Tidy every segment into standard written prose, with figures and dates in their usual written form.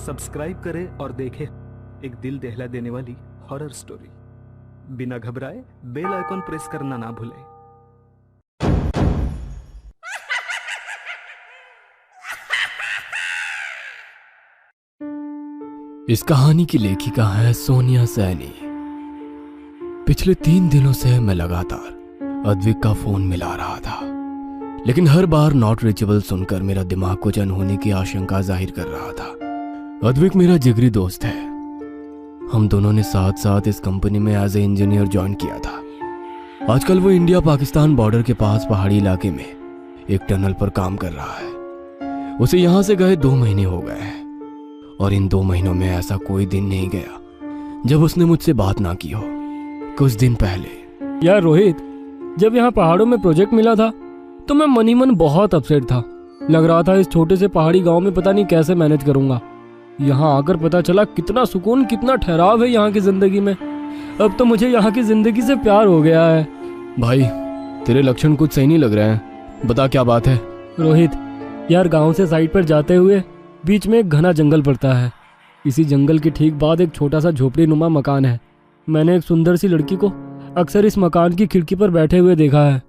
Subscribe करें और देखें एक दिल दहला देने वाली हॉरर स्टोरी। बिना घबराए बेल आइकॉन प्रेस करना ना भूलें। इस कहानी की लेखिका है सोनिया सैनी। पिछले 3 दिनों से मैं लगातार अद्विक का फोन मिला रहा था, लेकिन हर बार नॉट रीचेबल सुनकर मेरा दिमाग कुछ अनहोनी की आशंका जाहिर कर रहा था। अद्विक मेरा जिगरी दोस्त है। हम दोनों ने साथ साथ इस कंपनी में एज ए इंजीनियर ज्वाइन किया था। आजकल वो इंडिया पाकिस्तान बॉर्डर के पास पहाड़ी इलाके में एक टनल पर काम कर रहा है। उसे यहां से गए 2 महीने हो गए हैं और इन 2 महीनों में ऐसा कोई दिन नहीं गया जब उसने मुझसे बात ना की हो। कुछ दिन पहले यार रोहित, जब यहाँ पहाड़ों में प्रोजेक्ट मिला था तो मैं मन ही मन बहुत अपसेट था। लग रहा था इस छोटे से पहाड़ी गांव में पता नहीं कैसे मैनेज करूंगा। यहाँ आकर पता चला कितना सुकून, कितना ठहराव है यहाँ की जिंदगी में। अब तो मुझे यहाँ की जिंदगी से प्यार हो गया है। भाई, तेरे लक्षण कुछ सही नहीं लग रहे हैं, बता क्या बात है। रोहित यार, गाँव से साइड पर जाते हुए बीच में एक घना जंगल पड़ता है। इसी जंगल के ठीक बाद एक छोटा सा झोपड़ी नुमा मकान है। मैंने एक सुंदर सी लड़की को अक्सर इस मकान की खिड़की पर बैठे हुए देखा है।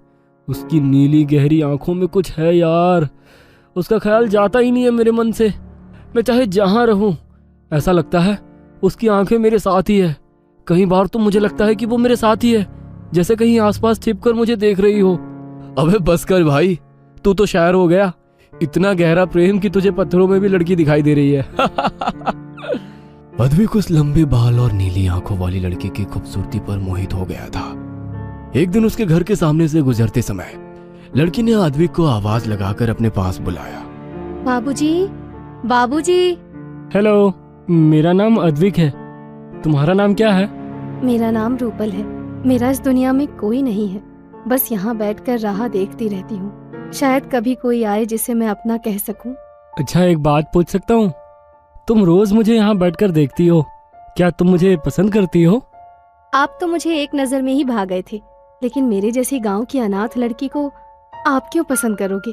उसकी नीली गहरी आंखों में कुछ है यार, उसका ख्याल जाता ही नहीं है मेरे मन से। मैं चाहे जहां रहूं ऐसा लगता है उसकी आंखें मेरे साथ ही है। कई बार तो मुझे लगता है कि वो मेरे साथ ही है, जैसे कहीं आसपास छिपकर मुझे देख रही हो। अबे बस कर भाई, तू तो शायर हो गया। इतना गहरा प्रेम कि तुझे पत्थरों में भी लड़की दिखाई दे रही है। अद्विक उस लंबे बाल और नीली आंखों वाली लड़की की खूबसूरती पर मोहित हो गया था। एक दिन उसके घर के सामने से गुजरते समय लड़की ने अद्विक को आवाज लगाकर अपने पास बुलाया। बाबूजी, बाबूजी। हेलो, मेरा नाम अद्विक है। तुम्हारा नाम क्या है? मेरा नाम रूपल है। मेरा इस दुनिया में कोई नहीं है, बस यहाँ बैठकर राह देखती रहती हूँ। शायद कभी कोई आए जिसे मैं अपना कह सकूं। अच्छा, एक बात पूछ सकता हूँ? तुम रोज मुझे यहाँ बैठकर देखती हो, क्या तुम मुझे पसंद करती हो? आप तो मुझे एक नजर में ही भाग गए थे, लेकिन मेरे जैसी गांव की अनाथ लड़की को आप क्यों पसंद करोगे?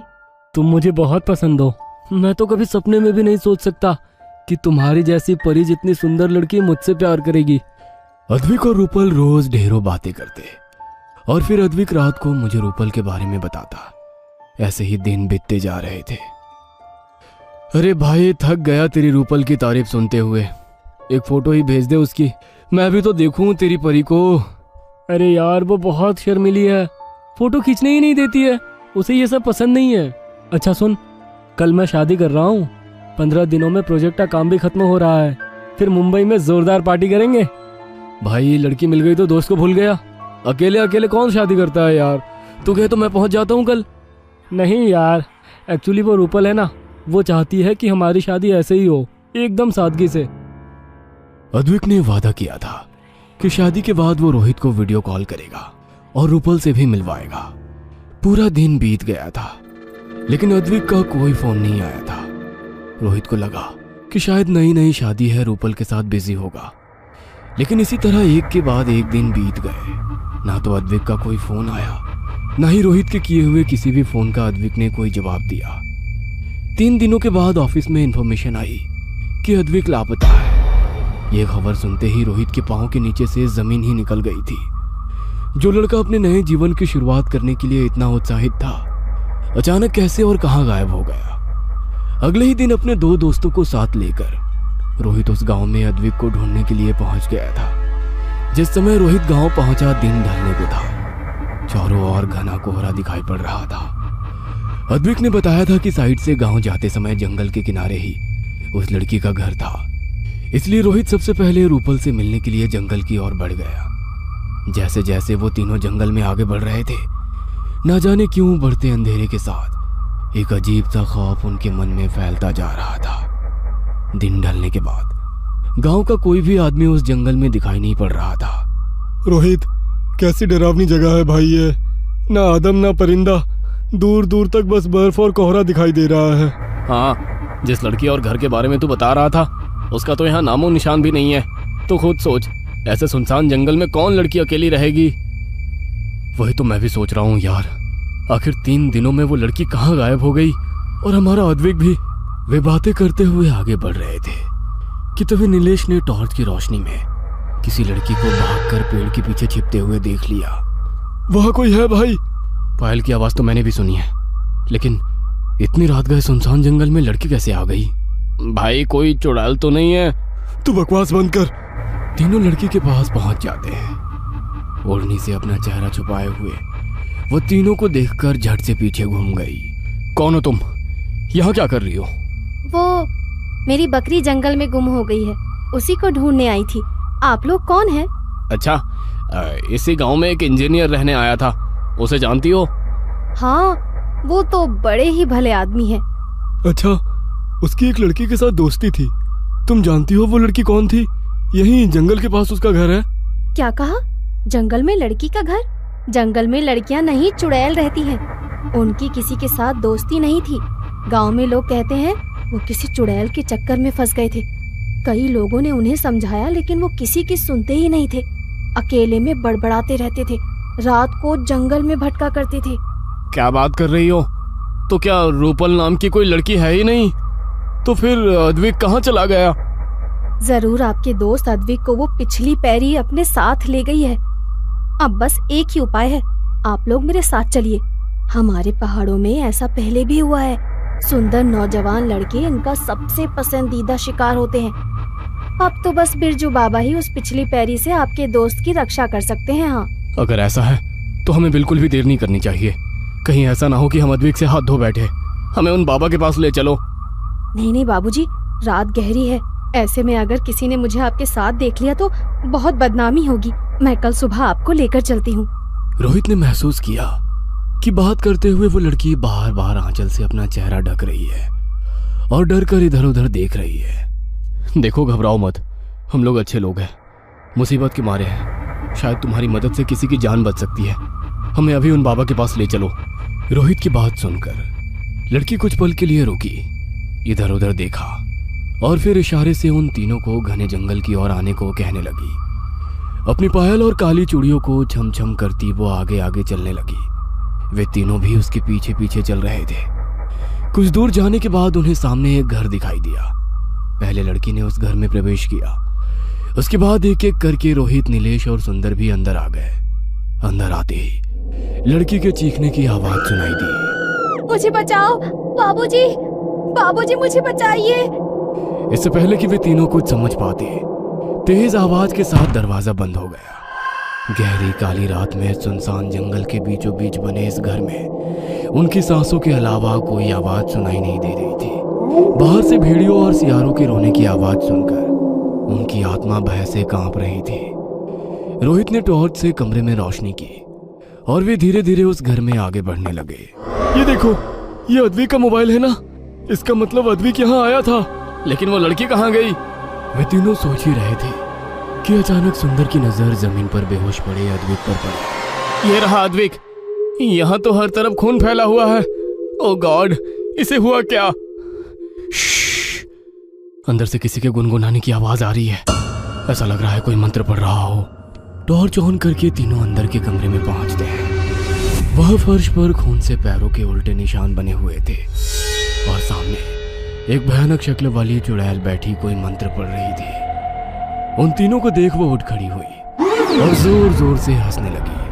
तुम मुझे बहुत पसंद हो। मैं तो कभी सपने में भी नहीं सोच सकता कि तुम्हारी जैसी परी जितनी सुंदर लड़की मुझसे प्यार करेगी। अद्विक और रूपल रोज ढेरों बातें करते और फिर अद्विक रात को मुझे रूपल के बारे में बताता। ऐसे ही दिन बीतते जा रहे थे। अरे भाई, थक गया तेरी रूपल की तारीफ सुनते हुए। एक फोटो ही भेज दे उसकी, मैं भी तो देखूं तेरी परी को। अरे यार, वो बहुत शर्मीली है, फोटो खींचने ही नहीं देती है। उसे ये सब पसंद नहीं है। अच्छा सुन, कल मैं शादी कर रहा हूँ। 15 दिनों में प्रोजेक्ट का काम भी खत्म हो रहा है। फिर मुंबई में जोरदार पार्टी करेंगे। भाई, लड़की मिल गई तो दोस्त को भूल गया। अकेले अकेले कौन शादी करता है यार। तू कहे तो मैं पहुंच जाता हूँ कल। नहीं यार, एक्चुअली वो रूपल है ना, वो चाहती है कि हमारी शादी ऐसे ही हो, एकदम सादगी से। अद्विक ने वादा किया था कि शादी के बाद वो रोहित को वीडियो कॉल करेगा और रूपल से भी मिलवाएगा। पूरा दिन बीत गया था, लेकिन अद्विक का कोई फोन नहीं आया था। रोहित को लगा कि शायद नई नई शादी है, रूपल के साथ बिजी होगा। लेकिन इसी तरह एक के बाद एक दिन बीत गए। ना तो अद्विक का कोई फोन आया, ना ही रोहित के किए हुए किसी भी फोन का अद्विक ने कोई जवाब दिया। 3 दिनों के बाद ऑफिस में इंफॉर्मेशन आई कि अद्विक लापता है। ये खबर सुनते ही रोहित के पांव के नीचे से जमीन ही निकल गई थी। जो लड़का अपने नए जीवन की शुरुआत करने के लिए इतना उत्साहित था, अचानक कैसे और कहां गायब हो गया। अगले ही दिन अपने 2 दोस्तों को साथ लेकर रोहित उस गांव में अद्विक को ढूंढने के लिए पहुंच गया था। जिस समय रोहित गांव पहुंचा, दिन ढलने को था। चारों ओर घना कोहरा दिखाई पड़ रहा था। अद्विक ने बताया था कि साइड से गांव जाते समय जंगल के किनारे ही उस लड़की का घर था। इसलिए रोहित सबसे पहले रूपल से मिलने के लिए जंगल की ओर बढ़ गया। जैसे जैसे वो तीनों जंगल में आगे बढ़ रहे थे, ना जाने क्यों बढ़ते अंधेरे के साथ एक अजीब सा खौफ उनके मन में फैलता जा रहा था। दिन ढलने के बाद गांव का कोई भी आदमी उस जंगल में दिखाई नहीं पड़ रहा था। रोहित, कैसी डरावनी जगह है भाई ये। ना आदम ना परिंदा, दूर दूर तक बस बर्फ और कोहरा दिखाई दे रहा है। हाँ, जिस लड़की और घर के बारे में तू बता रहा था उसका तो यहाँ नामो निशान भी नहीं है। तो खुद सोच, ऐसे सुनसान जंगल में कौन लड़की अकेली रहेगी। वही तो मैं भी सोच रहा हूँ यार। आखिर 3 दिनों में वो लड़की कहाँ गायब हो गई और हमारा अद्विक भी। वे बातें करते हुए आगे बढ़ रहे थे कि तभी नीलेश ने टॉर्च की रोशनी में किसी लड़की को भागकर पेड़ के पीछे छिपते हुए देख लिया। वहां कोई है भाई। पायल की आवाज तो मैंने भी सुनी है, लेकिन इतनी रात गए सुनसान जंगल में लड़की कैसे आ गई? भाई कोई चुड़ैल तो नहीं है? तू बकवास बंद कर। तीनों लड़की के पास पहुंच जाते हैं। ओढ़नी से अपना चेहरा छुपाए हुए वो तीनों को देखकर झट से पीछे घूम गई। कौन हो तुम? यहाँ क्या कर रही हो? वो मेरी बकरी जंगल में गुम हो गई है, उसी को ढूंढने आई थी। आप लोग कौन हैं? अच्छा, इसी गांव में एक इंजीनियर रहने आया था, उसे जानती हो? हाँ, वो तो बड़े ही भले आदमी हैं। अच्छा, उसकी एक लड़की के साथ दोस्ती थी। तुम जानती हो वो लड़की कौन थी? यहीं जंगल के पास उसका घर है। क्या कहा? जंगल में लड़की का घर? जंगल में लड़कियां नहीं चुड़ैल रहती हैं। उनकी किसी के साथ दोस्ती नहीं थी। गांव में लोग कहते हैं वो किसी चुड़ैल के चक्कर में फंस गए थे। कई लोगों ने उन्हें समझाया, लेकिन वो किसी की सुनते ही नहीं थे। अकेले में बड़बड़ाते रहते थे, रात को जंगल में भटका करते थे। क्या बात कर रही हो? तो क्या रूपल नाम की कोई लड़की है ही नहीं? तो फिर अद्विक कहाँ चला गया? जरूर आपके दोस्त अद्विक को वो पिछली पैरी अपने साथ ले गई है। अब बस एक ही उपाय है, आप लोग मेरे साथ चलिए। हमारे पहाड़ों में ऐसा पहले भी हुआ है। सुंदर नौजवान लड़के इनका सबसे पसंदीदा शिकार होते हैं। अब तो बस बिरजू बाबा ही उस पिछली पैरी से आपके दोस्त की रक्षा कर सकते हैं। हाँ, अगर ऐसा है तो हमें बिल्कुल भी देर नहीं करनी चाहिए। कहीं ऐसा ना हो कि हम अद्विक से हाथ धो बैठे। हमें उन बाबा के पास ले चलो। नहीं नहीं बाबूजी, रात गहरी है। ऐसे में अगर किसी ने मुझे आपके साथ देख लिया तो बहुत बदनामी होगी। मैं कल सुबह आपको लेकर चलती हूँ। रोहित ने महसूस किया कि बात करते हुए वो लड़की बार बार आंचल से अपना चेहरा ढक रही है और डर कर इधर उधर देख रही है। देखो, घबराओ मत, हम लोग अच्छे लोग हैं, मुसीबत के मारे हैं। शायद तुम्हारी मदद से किसी की जान बच सकती है। हमें अभी उन बाबा के पास ले चलो। रोहित की बात सुनकर लड़की कुछ पल के लिए रुकी, इधर उधर देखा और फिर इशारे से उन तीनों को घने जंगल की ओर आने को कहने लगी। अपनी पायल और काली चूड़ियों को छम छम करती वो आगे आगे चलने लगी। वे तीनों भी उसके पीछे पीछे चल रहे थे। कुछ दूर जाने के बाद उन्हें सामने एक घर दिखाई दिया। पहले लड़की ने उस घर में प्रवेश किया। उसके बाद एक एक करके रोहित, नीलेश और सुंदर भी अंदर आ गए। अंदर आते ही लड़की के चीखने की आवाज सुनाई दी। मुझे बचाओ बाबूजी, बाबूजी मुझे बचाइए। इससे पहले कि वे तीनों कुछ समझ पाते, तेज आवाज के साथ दरवाजा बंद हो गया। गहरी काली रात में सुनसान जंगल के बीचों बीच बने इस घर में उनकी सांसों के अलावा कोई आवाज सुनाई नहीं दे रही थी। बाहर से भेड़ियों और सियारों के रोने की आवाज सुनकर उनकी आत्मा भय से कांप रही थी। रोहित ने टॉर्च से कमरे में रोशनी की और वे धीरे धीरे उस घर में आगे बढ़ने लगे। ये देखो, ये अद्विक का मोबाइल है ना? इसका मतलब अद्विक यहाँ आया था। लेकिन वो लड़की कहाँ गई? वे तीनों सोच ही रहे थे कि अचानक सुंदर की नजर जमीन पर बेहोश पड़े अद्विक पर पड़ी। ये रहा अद्विक। यहाँ तो हर तरफ खून फैला हुआ है। ओ गॉड, इसे हुआ क्या? अंदर से किसी के गुनगुनाने की आवाज आ रही है। ऐसा लग रहा है कोई मंत्र पढ़ रहा हो। टॉर्च ऑन करके तीनों अंदर के कमरे में पहुंचते हैं। वह फर्श पर खून से पैरों के उल्टे निशान बने हुए थे और सामने एक भयानक शक्ल वाली चुड़ैल बैठी कोई मंत्र पढ़ रही थी। उन तीनों को देख वो उठ खड़ी हुई और जोर जोर से हंसने लगी।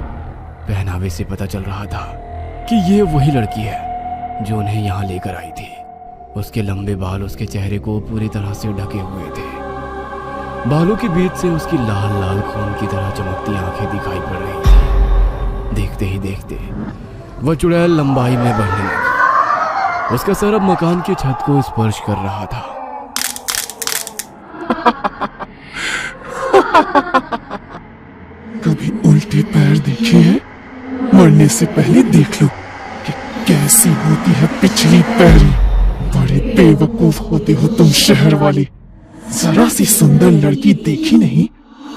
पहनावे से पता चल रहा था कि ये वही लड़की है जो उन्हें यहाँ लेकर आई थी। उसके लंबे बाल उसके चेहरे को पूरी तरह से ढके हुए थे। बालों के बीच से उसकी लाल लाल खून की तरह चमकती आंखें दिखाई पड़ रही थी। देखते ही देखते वह चुड़ैल लंबाई में बढ़ने लगी। उसका सर अब मकान की छत को स्पर्श कर रहा था। कभी उल्टे पैर देखे हैं? मरने से पहले देख लो कि कैसी होती है पिछली पैरी। बड़े बेवकूफ होते हो तुम शहर वाले। जरा सी सुंदर लड़की देखी नहीं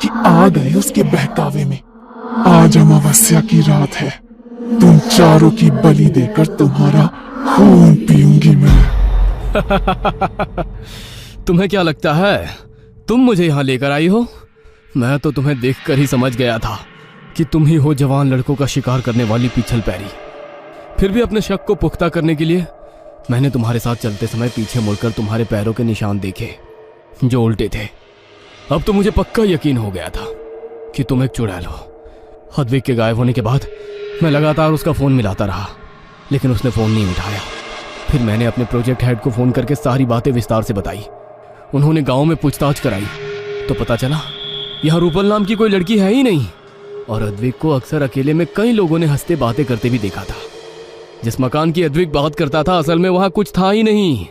कि आ गए उसके बहकावे में। आज अमावस्या की रात है। तुम चारों की बलि देकर तुम्हारा खून पीऊंगी मैं। तुम्हें क्या लगता है तुम मुझे यहाँ लेकर आई हो? मैं तो तुम्हें देखकर ही समझ गया था कि तुम ही हो जवान लड़कों का शिकार करने वाली पिछल पैरी। फिर भी अपने शक को पुख्ता करने के लिए मैंने तुम्हारे साथ चलते समय पीछे मुड़कर तुम्हारे पैरों के निशान देखे। जो उल्टे थे। अब तो मुझे पक्का यकीन हो गया था कि तुम एक चुड़ैल हो। अद्विक के गायब होने के बाद मैं लगातार उसका फ़ोन मिलाता रहा, लेकिन उसने फ़ोन नहीं उठाया। फिर मैंने अपने प्रोजेक्ट हेड को फ़ोन करके सारी बातें विस्तार से बताई। उन्होंने गांव में पूछताछ कराई तो पता चला यहाँ रूपल नाम की कोई लड़की है ही नहीं, और अद्विक को अक्सर अकेले में कई लोगों ने हंसते बातें करते भी देखा था। जिस मकान की अद्विक बात करता था असल में वहां कुछ था ही नहीं,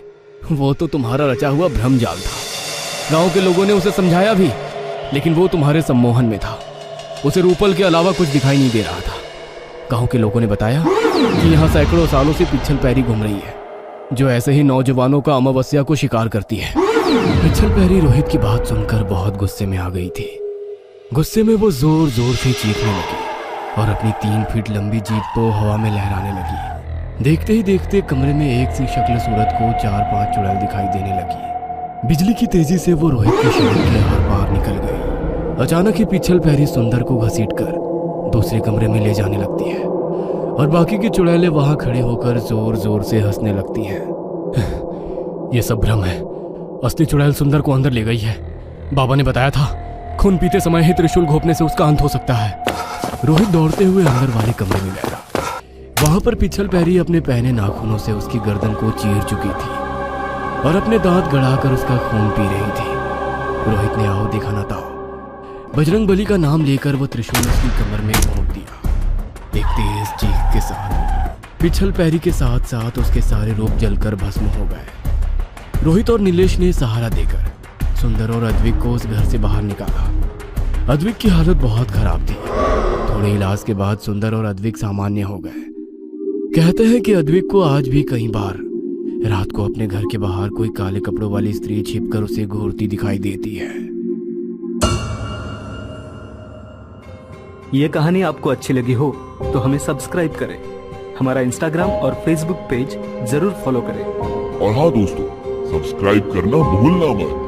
वो तो तुम्हारा रचा हुआ भ्रम जाल था। गांव के लोगों ने उसे समझाया भी, लेकिन वो तुम्हारे सम्मोहन में था। उसे रूपल के अलावा कुछ दिखाई नहीं दे रहा था। गांव के लोगों ने बताया कि यहाँ सैकड़ों सालों से पिछल पैरी घूम रही है, जो ऐसे ही नौजवानों का अमावस्या को शिकार करती है। पिछल पैरी रोहित की बात सुनकर बहुत गुस्से में आ गई थी। गुस्से में वो जोर जोर से चीखने लगी और अपनी 3 फीट लंबी जीभ को हवा में लहराने लगी। देखते ही देखते कमरे में एक सी शक्ल सूरत को 4-5 चुड़ैल दिखाई देने लगी। बिजली की तेजी से वो रोहित के शरीर के आर पार निकल गई। अचानक ही पिछल पैरी सुंदर को घसीटकर दूसरे कमरे में ले जाने लगती है और बाकी की चुड़ैलें वहां खड़े होकर जोर जोर से हंसने लगती हैं। ये सब भ्रम है, असली चुड़ैल सुंदर को अंदर ले गई है। बाबा ने बताया था खून पीते समय ही त्रिशूल घोंपने से उसका अंत हो सकता है। रोहित दौड़ते हुए अंदर वाले कमरे में गया। वहां पर पिछल पैरी अपने पहने नाखूनों से उसकी गर्दन को चीर चुकी थी और अपने दांत गड़ाकर उसका खून पी रही थी। रोहित ने आओ दिखाना ताओ बजरंग बली का नाम लेकर वो त्रिशूल उसकी कमर में घोंप दिया। एक तेज चीख के साथ पिछल पैरी के साथ साथ उसके सारे रूप जलकर भस्म हो गए। रोहित और नीलेश ने सहारा देकर सुंदर और अद्विक को उस घर से बाहर निकाला। अद्विक की हालत बहुत खराब थी। थोड़े इलाज के बाद सुंदर और अद्विक सामान्य हो गए। कहते हैं कि अद्विक को आज भी कई बार रात को अपने घर के बाहर कोई काले कपड़ों वाली स्त्री छिपकर उसे घूरती दिखाई देती है। ये कहानी आपको अच्छी लगी हो तो हमें सब्सक्राइब करें, हमारा इंस्टाग्राम और फेसबुक पेज जरूर फॉलो करें। और हाँ दोस्तों, सब्सक्राइब करना भूलना मत।